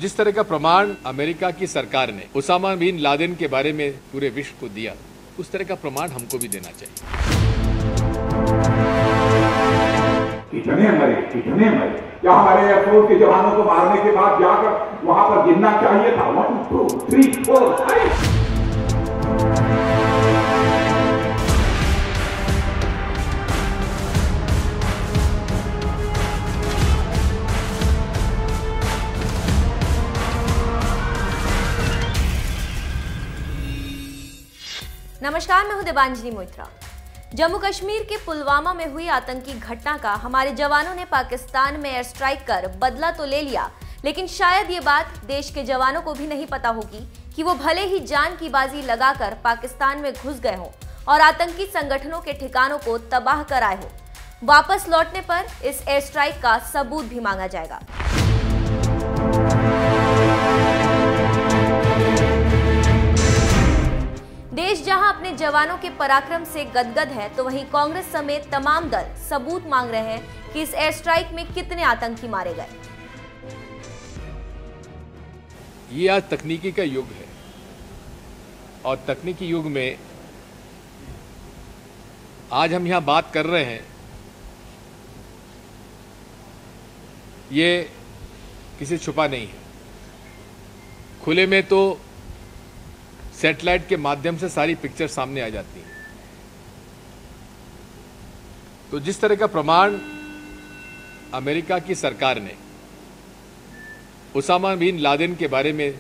जिस तरह का प्रमाण अमेरिका की सरकार ने उसामा बिन लादेन के बारे में पूरे विश्व को दिया, उस तरह का प्रमाण हमको भी देना चाहिए। कितने मरे क्या हमारे एयरफोर्स के जवानों को मारने के बाद जाकर वहां पर गिनना चाहिए था 1 2 3 4 5। नमस्कार, मैं हूं देवांजलि मोइत्रा। जम्मू कश्मीर के पुलवामा में हुई आतंकी घटना का हमारे जवानों ने पाकिस्तान में एयर स्ट्राइक कर बदला तो ले लिया, लेकिन शायद ये बात देश के जवानों को भी नहीं पता होगी कि वो भले ही जान की बाजी लगाकर पाकिस्तान में घुस गए हों और आतंकी संगठनों के ठिकानों को तबाह कर आए हों, वापस लौटने पर इस एयर स्ट्राइक का सबूत भी मांगा जाएगा। देश जहां अपने जवानों के पराक्रम से गदगद है, तो वहीं कांग्रेस समेत तमाम दल सबूत मांग रहे हैं कि इस एयर स्ट्राइक में कितने आतंकी मारे गए। ये आज तकनीकी का युग है और तकनीकी युग में आज हम यहां बात कर रहे हैं, ये किसी छुपा नहीं है। खुले में तो सैटेलाइट के माध्यम से सारी पिक्चर सामने आ जाती है। तो जिस तरह का प्रमाण अमेरिका की सरकार ने उसामा बिन लादेन के बारे में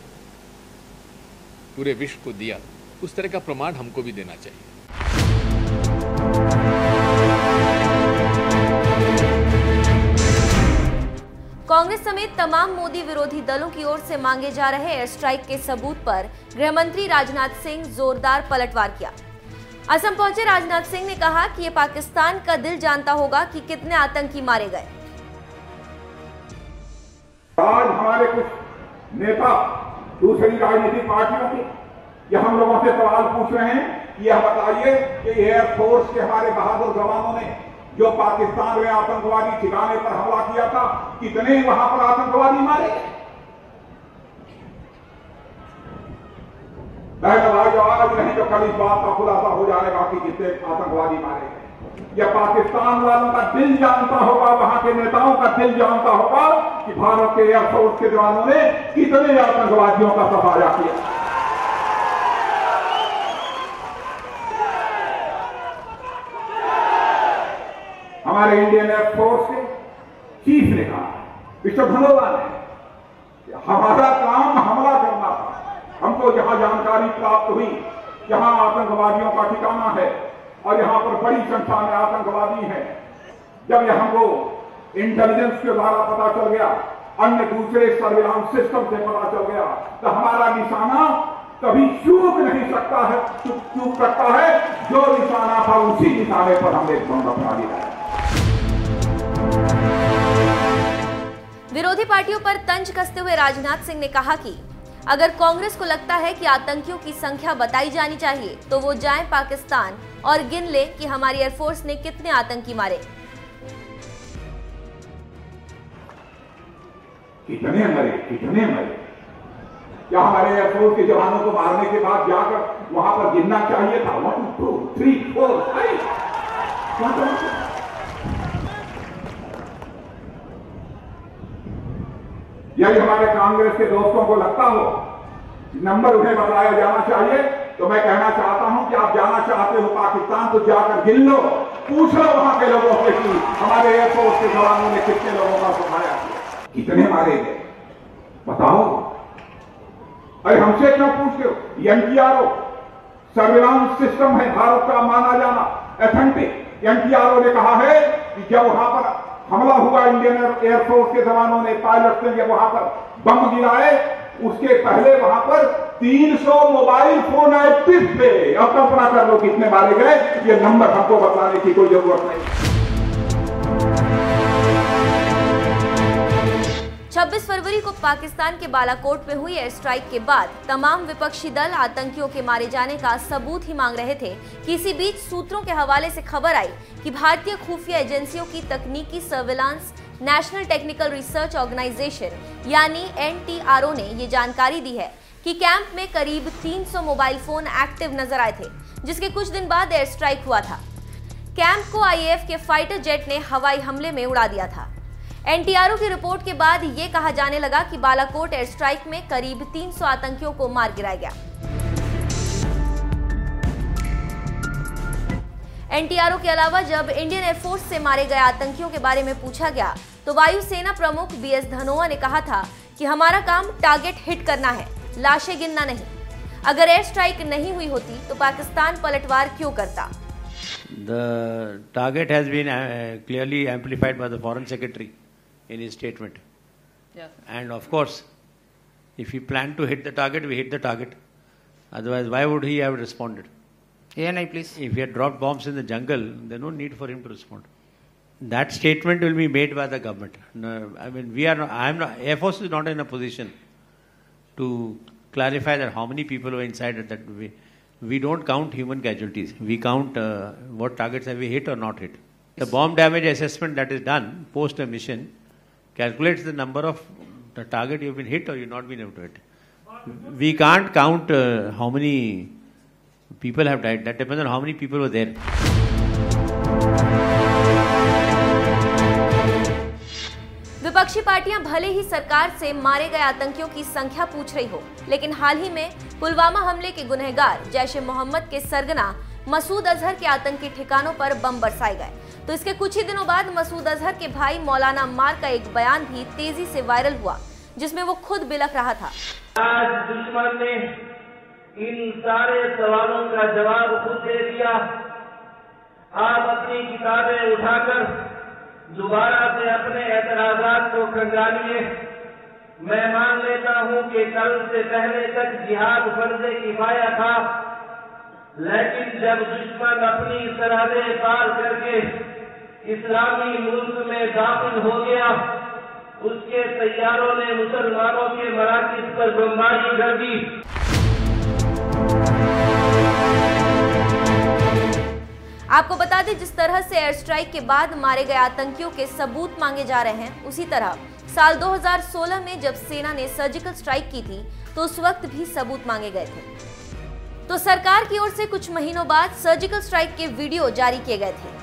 पूरे विश्व को दिया, उस तरह का प्रमाण हमको भी देना चाहिए। कांग्रेस समेत तमाम मोदी विरोधी दलों की ओर से मांगे जा रहे एयर स्ट्राइक के सबूत पर गृह मंत्री राजनाथ सिंह जोरदार पलटवार किया। असम पहुंचे राजनाथ सिंह ने कहा कि ये पाकिस्तान का दिल जानता होगा कि कितने आतंकी मारे गए। आज हमारे कुछ नेता दूसरी राजनीतिक पार्टियों के ये हम लोगों से सवाल पूछ रहे हैं कि यह बताइए कि एयरफोर्स के हमारे बहादुर जवानों ने जो पाकिस्तान में आतंकवादी ठिकाने पर हमला किया था, कितने वहां पर आतंकवादी मारे गए। आज नहीं तो कल इस बात का खुलासा हो जाएगा कि कितने आतंकवादी मारे गए। यह पाकिस्तान वालों का दिल जानता होगा, वहां के नेताओं का दिल जानता होगा कि भारत के एयरफोर्स के जवानों ने कितने आतंकवादियों का सफाया किया। हमारे इंडियन एयरफोर्स के चीफ ने कहा, मिस्टर धनोवा ने, हमारा काम हमला करना था। हमको जहां जानकारी प्राप्त हुई जहां आतंकवादियों का ठिकाना है और यहां पर बड़ी संख्या में आतंकवादी हैं, जब यह हमको इंटेलिजेंस के द्वारा पता चल गया, अन्य दूसरे सर्विलांस सिस्टम से पता चल गया, तो हमारा निशाना कभी चूक नहीं सकता है, चूक सकता है। जो निशाना था उसी निशाने पर हमने बम अपना दिया। विरोधी पार्टियों पर तंज कसते हुए राजनाथ सिंह ने कहा कि अगर कांग्रेस को लगता है कि आतंकियों की संख्या बताई जानी चाहिए, तो वो जाएं पाकिस्तान और गिन ले कि हमारी एयरफोर्स ने कितने आतंकी मारे। कितने मरे क्या हमारे एयरफोर्स के जवानों को मारने के बाद जाकर वहां पर गिनना चाहिए था 1 2 3 4 5। यदि हमारे कांग्रेस के दोस्तों को लगता हो नंबर उन्हें बताया जाना चाहिए, तो मैं कहना चाहता हूं कि आप जाना चाहते हो पाकिस्तान, तो जाकर गिन लो, पूछ लो वहां के लोगों से कि हमारे एयरफोर्स के जवानों ने कितने लोगों का सफाया किया, कितने मारे गए, बताओ। अरे हमसे क्यों पूछते हो? एनटीआरओ सर्विलांस सिस्टम है भारत का माना जाना एथेंटिक। एनटीआरओ ने कहा है कि जब वहां पर हमला हुआ, इंडियन एयरफोर्स के जवानों ने, पायलट ने जब वहां पर बम गिराए, उसके पहले वहां पर 300 मोबाइल फोन एक्टिव थे। अब कल्पना कर लो कितने मारे गए। ये नंबर हमको बताने की कोई जरूरत नहीं। 26 फरवरी को पाकिस्तान के बालाकोट में हुई एयर स्ट्राइक के बाद तमाम विपक्षी दल आतंकियों के मारे जाने का सबूत ही मांग रहे थे कि इसी बीच सूत्रों के हवाले से खबर आई कि भारतीय खुफिया एजेंसियों की तकनीकी surveillance national technical research organization यानी NTRO ने ये जानकारी दी है कि कैंप में करीब 300 मोबाइल फोन एक्टिव नजर आए थे, जिसके कुछ दिन बाद एयर स्ट्राइक हुआ था। कैंप को IAF के फाइटर जेट ने हवाई हमले में उड़ा दिया था। NTRO की रिपोर्ट के बाद ये कहा जाने लगा कि बालाकोट एयर स्ट्राइक में करीब 300 आतंकियों को मार गिराया गया। NTRO के अलावा जब इंडियन एयरफोर्स से मारे गए आतंकियों के बारे में पूछा गया तो वायुसेना प्रमुख BS धनोआ ने कहा था कि हमारा काम टारगेट हिट करना है, लाशें गिनना नहीं। अगर एयर स्ट्राइक नहीं हुई होती तो पाकिस्तान पलटवार क्यों करता? The target has been clearly amplified by the Foreign Secretary in his statement. Yes. And of course, if he planned to hit the target, we hit the target. Otherwise, why would he have responded? ANI, please. If he had dropped bombs in the jungle, there's no need for him to respond. That statement will be made by the government. No, I mean, Air Force is not in a position to clarify that how many people were inside that way. We don't count human casualties. We count what targets have we hit or not hit. The bomb damage assessment that is done post a mission calculates the number of the target you've been hit or you've not been able to hit. We can't count how many people have died. That depends on how many people were there. विपक्षी पार्टियां भले ही सरकार से मारे गए आतंकियों की संख्या पूछ रही हो, लेकिन हाल ही में पुलवामा हमले के गुनहगार जैश-ए-मोहम्मद के सरगना मसूद अजहर के आतंकी ठिकानों पर बम बरसाए गए। तो इसके कुछ ही दिनों बाद मसूद अजहर के भाई मौलाना अम्मार का एक बयान भी तेजी से वायरल हुआ, जिसमें वो खुद बिलख रहा था। आज दुश्मन ने इन सारे सवालों का जवाब खुद दे दिया। आप अपनी किताबें उठाकर दोबारा से अपने एतराजात को खंगालिए। मैं मान लेता हूं कि कल से पहले तक जिहाद फर्ज़े किफाया था, लेकिन जब दुश्मन अपनी सरहदें पार करके इस्लामी मुल्क में दाखिल हो गया, उसके तैयारों ने मुसलमानों के मराकिज़ पर बमबारी कर दी। आपको बता दें, जिस तरह से एयर स्ट्राइक के बाद मारे गए आतंकियों के सबूत मांगे जा रहे हैं, उसी तरह साल 2016 में जब सेना ने सर्जिकल स्ट्राइक की थी तो उस वक्त भी सबूत मांगे गए थे। तो सरकार की ओर से कुछ महीनों बाद सर्जिकल स्ट्राइक के वीडियो जारी किए गए थे।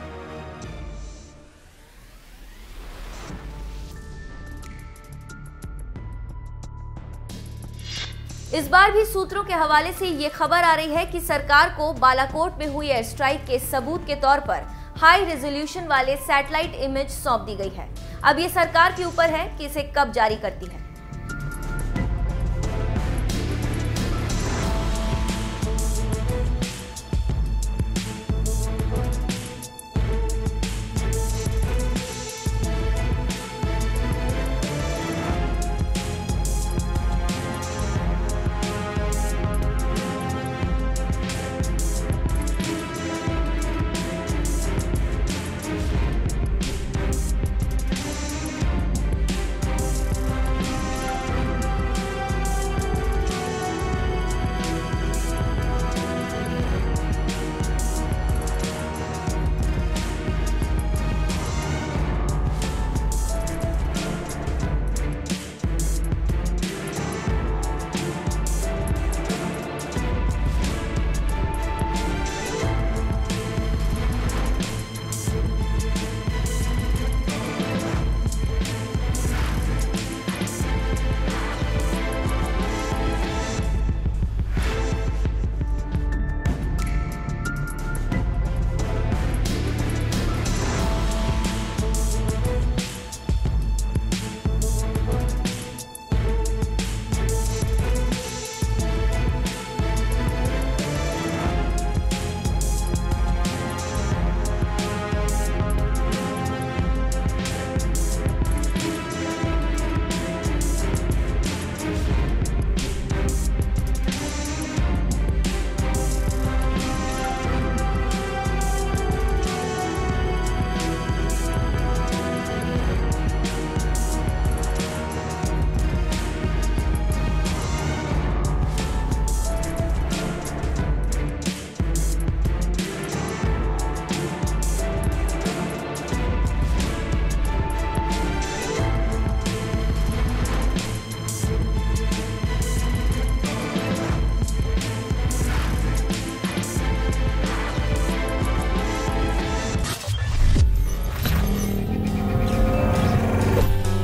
इस बार भी सूत्रों के हवाले से ये खबर आ रही है कि सरकार को बालाकोट में हुई एयर स्ट्राइक के सबूत के तौर पर हाई रेजोल्यूशन वाले सैटेलाइट इमेज सौंप दी गई है। अब ये सरकार के ऊपर है कि इसे कब जारी करती है।